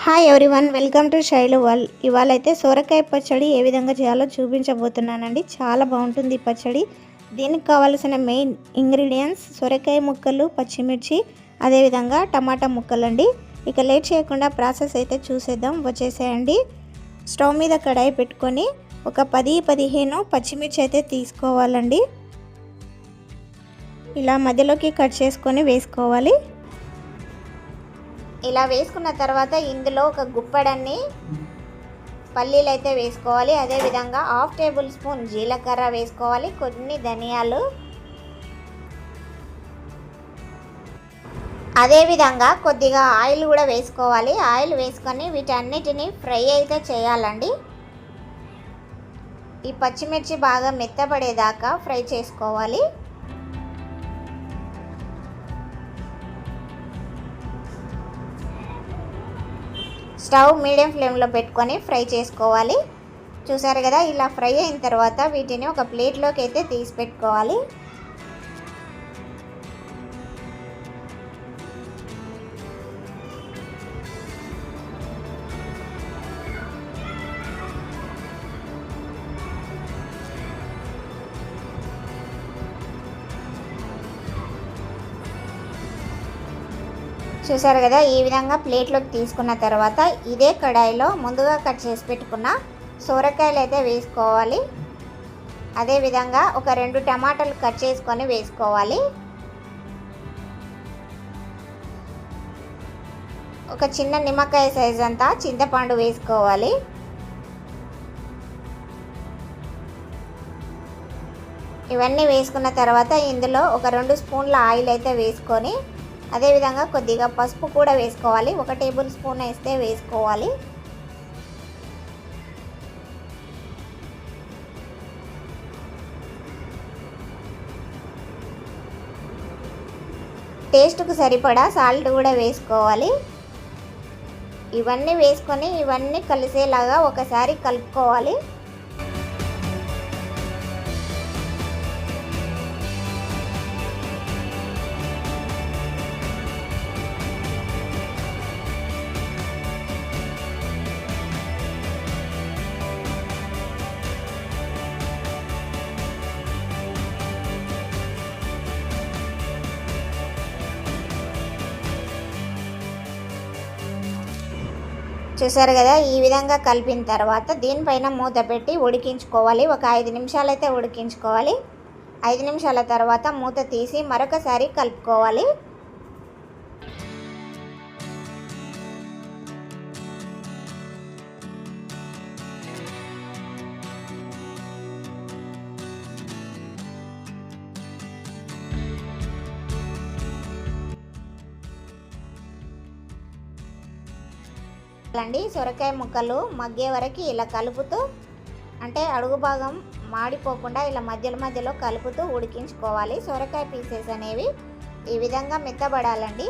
Hi everyone, welcome to Shailu world. ఇవాళ అయితే సొరకాయ పచ్చడి ఏ విధంగా చేయాలో చూపించబోతున్నానండి. చాలా బాగుంటుంది ఈ పచ్చడి. దీనికి కావాల్సిన మెయిన్ ఇంగ్రీడియంట్స్ సొరకాయ ముక్కలు, పచ్చిమిర్చి, అదేవిధంగా టమాటా ముక్కలండి. ఇక లేట్ చేయకుండా ప్రాసెస్ అయితే చూసేద్దాం, వచ్చేసేయండి. స్టవ్ మీద కడాయి పెట్టుకొని ఒక 10-15 పచ్చిమిర్చి అయితే తీసుకోవాలండి. ఇలా మధ్యలోకి కట్ చేసుకొని వేసుకోవాలి. ఇలా వేసుకున్న తర్వాత ఇందులో ఒక గుప్పెడన్ని పల్లీలు అయితే వేసుకోవాలి. అదేవిధంగా 1/2 టేబుల్ స్పూన్ జీలకర్ర వేసుకోవాలి, కొన్ని ధనియాలు, అదేవిధంగా కొద్దిగా ఆయిల్ కూడా వేసుకోవాలి. ఆయిల్ వేసుకొని వీటన్నిటిని ఫ్రై అయితే చేయాలండి. ఈ పచ్చిమిర్చి బాగా మెత్తబడేదాకా ఫ్రై చేసుకోవాలి. స్టవ్ మీడియం ఫ్లేమ్లో పెట్టుకొని ఫ్రై చేసుకోవాలి. చూసారు కదా, ఇలా ఫ్రై అయిన తర్వాత వీటిని ఒక ప్లేట్లోకి అయితే తీసి పెట్టుకోవాలి. చూసారు కదా, ఈ విధంగా ప్లేట్లోకి తీసుకున్న తర్వాత ఇదే కడాయిలో ముందుగా కట్ చేసి పెట్టుకున్న సొరకాయలు అయితే వేసుకోవాలి. అదేవిధంగా ఒక 2 టమాటాలు కట్ చేసుకొని వేసుకోవాలి. ఒక చిన్న నిమ్మకాయ సైజ్ అంతా చింతపండు వేసుకోవాలి. ఇవన్నీ వేసుకున్న తర్వాత ఇందులో ఒక 2 స్పూన్ల ఆయిల్ అయితే వేసుకొని, అదేవిధంగా కొద్దిగా పసుపు కూడా వేసుకోవాలి. 1 టేబుల్ స్పూన్ వేస్తే వేసుకోవాలి. టేస్ట్కు సరిపడా సాల్ట్ కూడా వేసుకోవాలి. ఇవన్నీ వేసుకొని ఇవన్నీ కలిసేలాగా ఒకసారి కలుపుకోవాలి. చూసారు కదా, ఈ విధంగా కలిపిన తర్వాత దీనిపైన మూత పెట్టి ఉడికించుకోవాలి. ఒక 5 నిమిషాలు అయితే ఉడికించుకోవాలి. 5 నిమిషాల తర్వాత మూత తీసి మరొకసారి కలుపుకోవాలి. సొరకాయ ముక్కలు మగ్గే వరకు ఇలా కలుపుతూ, అంటే అడుగు భాగం మాడిపోకుండా ఇలా మధ్యలో కలుపుతూ ఉడికించుకోవాలి. సొరకాయ పీసెస్ అనేవి ఈ విధంగా మెత్తబడాలండి.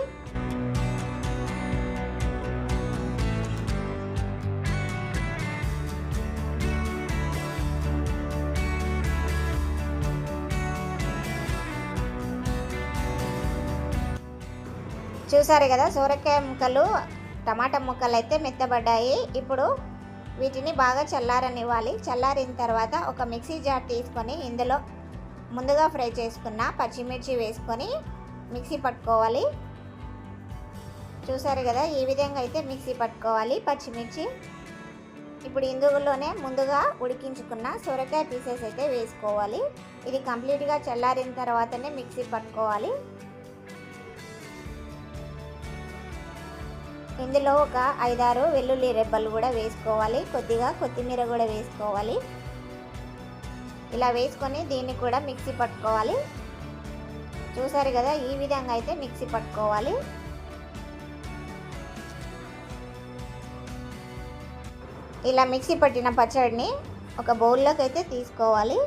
చూసారు కదా, సొరకాయ ముక్కలు, టమాటా ముక్కలు అయితే మెత్తబడ్డాయి. ఇప్పుడు వీటిని బాగా చల్లారనివ్వాలి. చల్లారిన తర్వాత ఒక మిక్సీ జార్ తీసుకొని ఇందులో ముందుగా ఫ్రై చేసుకున్న పచ్చిమిర్చి వేసుకొని మిక్సీ పట్టుకోవాలి. చూసారు కదా, ఈ విధంగా అయితే మిక్సీ పట్టుకోవాలి పచ్చిమిర్చి. ఇప్పుడు ఇందులోనే ముందుగా ఉడికించుకున్న సొరకాయ పీసెస్ అయితే వేసుకోవాలి. ఇది కంప్లీట్గా చల్లారిన తర్వాతనే మిక్సీ పట్టుకోవాలి. ఇందులో ఒక 5-6 వెల్లుల్లి రెబ్బలు కూడా వేసుకోవాలి. కొద్దిగా కొత్తిమీర కూడా వేసుకోవాలి. ఇలా వేసుకొని దీన్ని కూడా మిక్సీ పట్టుకోవాలి. చూసారు కదా, ఈ విధంగా అయితే మిక్సీ పట్టుకోవాలి. ఇలా మిక్సీ పట్టిన పచ్చడిని ఒక బౌల్లోకి అయితే తీసుకోవాలి.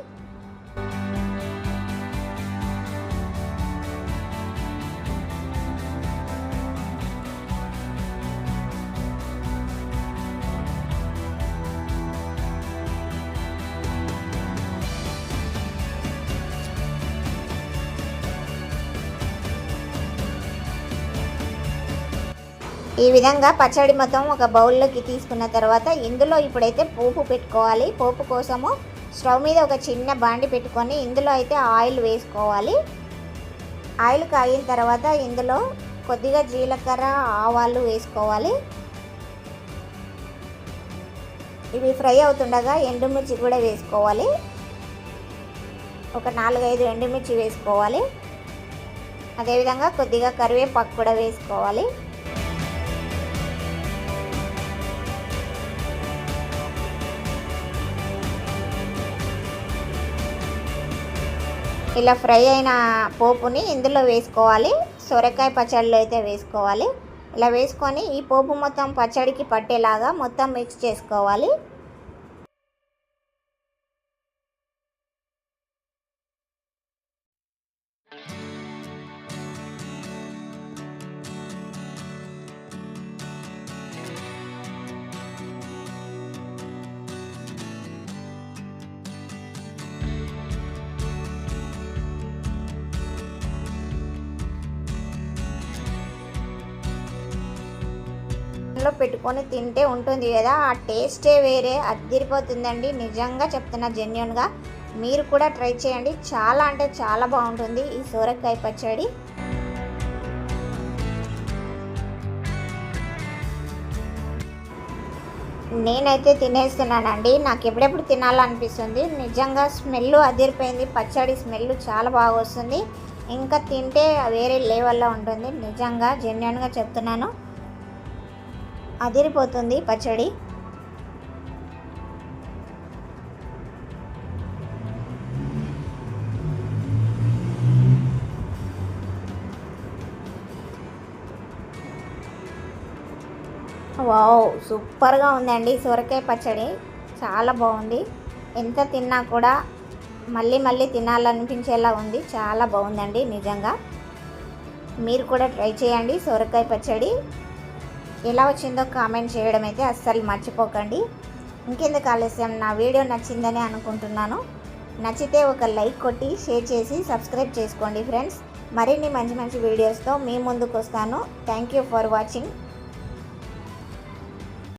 ఈ విధంగా పచ్చడి మొత్తం ఒక బౌల్లోకి తీసుకున్న తర్వాత ఇందులో ఇప్పుడైతే పోపు పెట్టుకోవాలి. పోపు కోసము స్టవ్ మీద ఒక చిన్న బాండి పెట్టుకొని ఇందులో అయితే ఆయిల్ వేసుకోవాలి. ఆయిల్ కాగిన తర్వాత ఇందులో కొద్దిగా జీలకర్ర, ఆవాలు వేసుకోవాలి. ఇవి ఫ్రై అవుతుండగా ఎండుమిర్చి కూడా వేసుకోవాలి. ఒక 4-5 ఎండుమిర్చి వేసుకోవాలి. అదేవిధంగా కొద్దిగా కరివేపాకు కూడా వేసుకోవాలి. ఇలా ఫ్రై అయిన పోపుని ఇందులో వేసుకోవాలి. సొరకాయ పచ్చడిలో అయితే వేసుకోవాలి. ఇలా వేసుకొని ఈ పోపు మొత్తం పచ్చడికి పట్టేలాగా మొత్తం మిక్స్ చేసుకోవాలి. లో పెట్టుకొని తింటే ఉంటుంది కదా, ఆ టేస్టే వేరే, అదిరిపోతుందండి. నిజంగా చెప్తున్నా, జెన్యూన్గా మీరు కూడా ట్రై చేయండి. చాలా అంటే చాలా బాగుంటుంది ఈ సొరకాయ పచ్చడి. నేనైతే తినేస్తున్నానండి. నాకు ఎప్పుడెప్పుడు తినాలనిపిస్తుంది. నిజంగా స్మెల్ అదిరిపోయింది. పచ్చడి స్మెల్ చాలా బాగా వస్తుంది. ఇంకా తింటే వేరే లెవెల్లో ఉంటుంది. నిజంగా జెన్యూన్గా చెప్తున్నాను, అదిరిపోతుంది పచ్చడి. వావ్, సూపర్గా ఉందండి సొరకాయ పచ్చడి. చాలా బాగుంది. ఎంత తిన్నా కూడా మళ్ళీ మళ్ళీ తినాలనిపించేలా ఉంది. చాలా బాగుందండి నిజంగా. మీరు కూడా ట్రై చేయండి సొరకాయ పచ్చడి. ఎలా వచ్చిందో కామెంట్ చేయడం అయితే అస్సలు మర్చిపోకండి. ఇంకెందుకు ఆలస్యం, నా వీడియో నచ్చిందని అనుకుంటున్నాను. నచ్చితే ఒక లైక్ కొట్టి షేర్ చేసి సబ్స్క్రైబ్ చేసుకోండి ఫ్రెండ్స్. మరిన్ని మంచి మంచి వీడియోస్తో మీ ముందుకు వస్తాను. Thank you for watching.